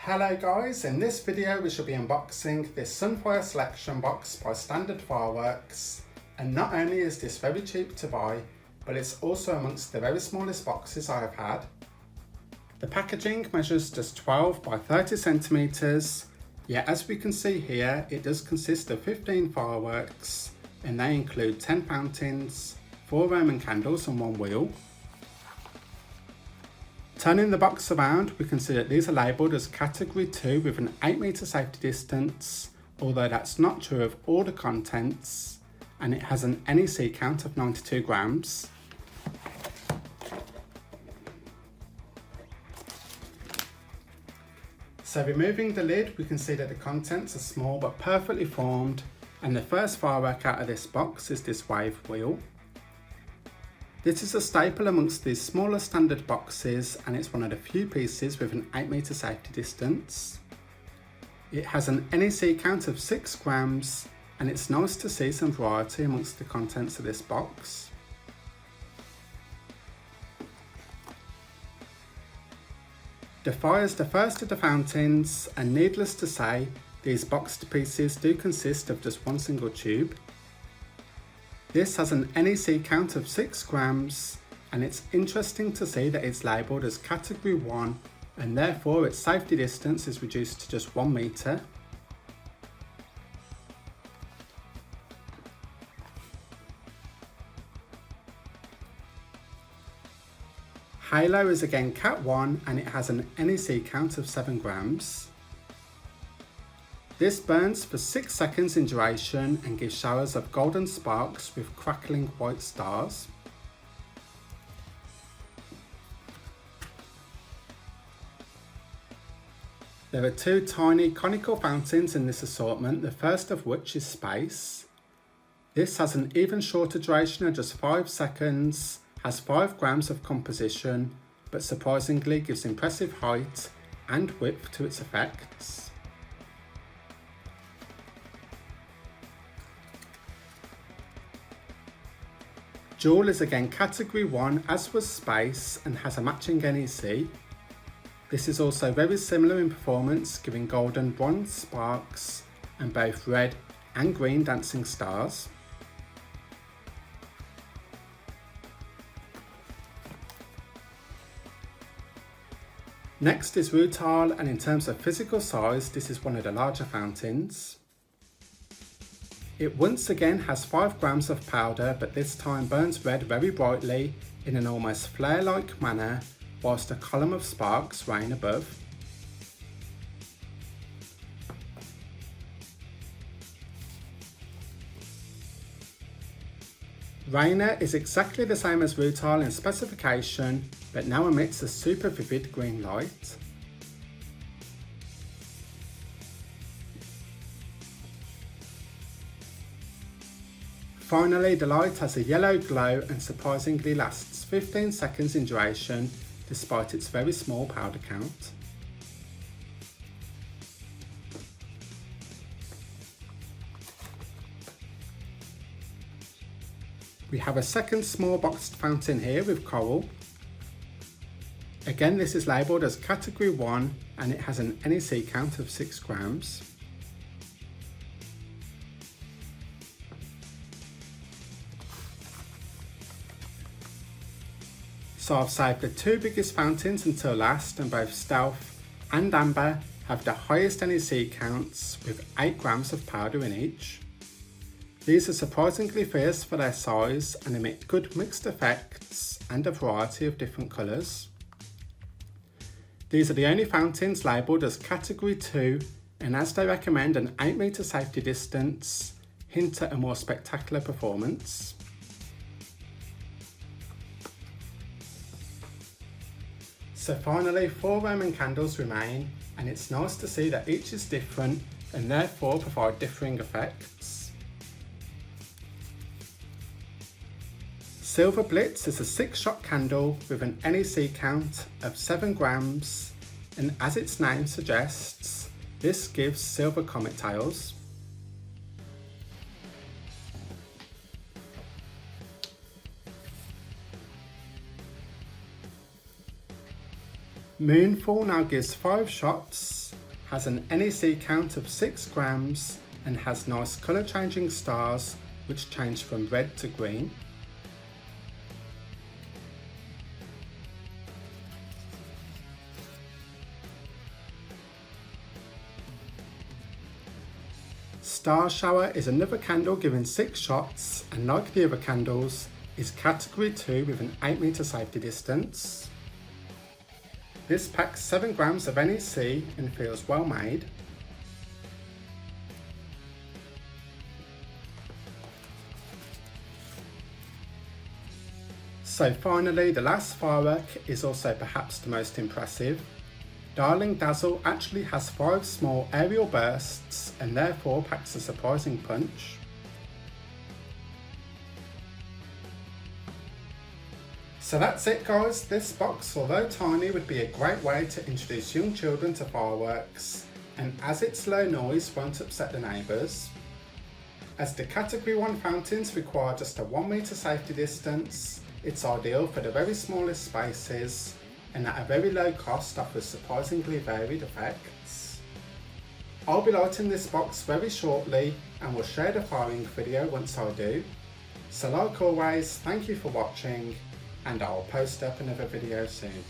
Hello guys, in this video we shall be unboxing this Sunfire selection box by Standard Fireworks, and not only is this very cheap to buy, but it's also amongst the very smallest boxes I have had. The packaging measures just 12 by 30 centimeters, yet as we can see here it does consist of 15 fireworks, and they include 10 fountains, 4 Roman candles and 1 wheel. Turning the box around, we can see that these are labelled as category 2 with an 8 metre safety distance, although that's not true of all the contents, and it has an NEC count of 92 grams. So removing the lid, we can see that the contents are small but perfectly formed, and the first firework out of this box is this wave wheel. This is a staple amongst these smaller standard boxes, and it's one of the few pieces with an 8 metre safety distance. It has an NEC count of 6 grams, and it's nice to see some variety amongst the contents of this box. Defy is the first of the fountains, and needless to say, these boxed pieces do consist of just one single tube. This has an NEC count of 6 grams, and it's interesting to see that it's labelled as category 1, and therefore its safety distance is reduced to just 1 metre. Halo is again CAT1, and it has an NEC count of 7 grams. This burns for 6 seconds in duration and gives showers of golden sparks with crackling white stars. There are 2 tiny conical fountains in this assortment, the first of which is Space. This has an even shorter duration of just 5 seconds, has 5 grams of composition, but surprisingly gives impressive height and width to its effects. Jewel is again category 1 as was Space and has a matching NEC. This is also very similar in performance, giving golden bronze sparks and both red and green dancing stars. Next is Rutile, and in terms of physical size this is one of the larger fountains. It once again has 5 grams of powder, but this time burns red very brightly in an almost flare-like manner, whilst a column of sparks rain above. Reina is exactly the same as Rutile in specification, but now emits a super vivid green light. Finally, the light has a yellow glow and surprisingly lasts 15 seconds in duration despite its very small powder count. We have a second small boxed fountain here with coral. Again, this is labelled as category 1 and it has an NEC count of 6 grams. So I've saved the 2 biggest fountains until last, and both Stealth and Amber have the highest NEC counts with 8 grams of powder in each. These are surprisingly fierce for their size and emit good mixed effects and a variety of different colours. These are the only fountains labelled as category 2, and as they recommend an 8 metre safety distance, hint at a more spectacular performance. So finally, 4 Roman candles remain, and it's nice to see that each is different and therefore provide differing effects. Silver Blitz is a 6-shot candle with an NEC count of 7 grams, and as its name suggests, this gives silver comet tails. Moonfall now gives 5 shots has an NEC count of 6 grams and has nice colour changing stars which change from red to green. Star Shower is another candle giving 6 shots and, like the other candles, is category 2 with an 8 meter safety distance. This packs 7 grams of NEC and feels well made. So finally, the last firework is also perhaps the most impressive. Daring Dazzle actually has 5 small aerial bursts and therefore packs a surprising punch. So that's it guys, this box, although tiny, would be a great way to introduce young children to fireworks, and as its low noise won't upset the neighbours. As the category 1 fountains require just a 1 meter safety distance, it's ideal for the very smallest spaces, and at a very low cost offers surprisingly varied effects. I'll be lighting this box very shortly and will share the firing video once I do. So like always, thank you for watching, and I'll post up another video soon.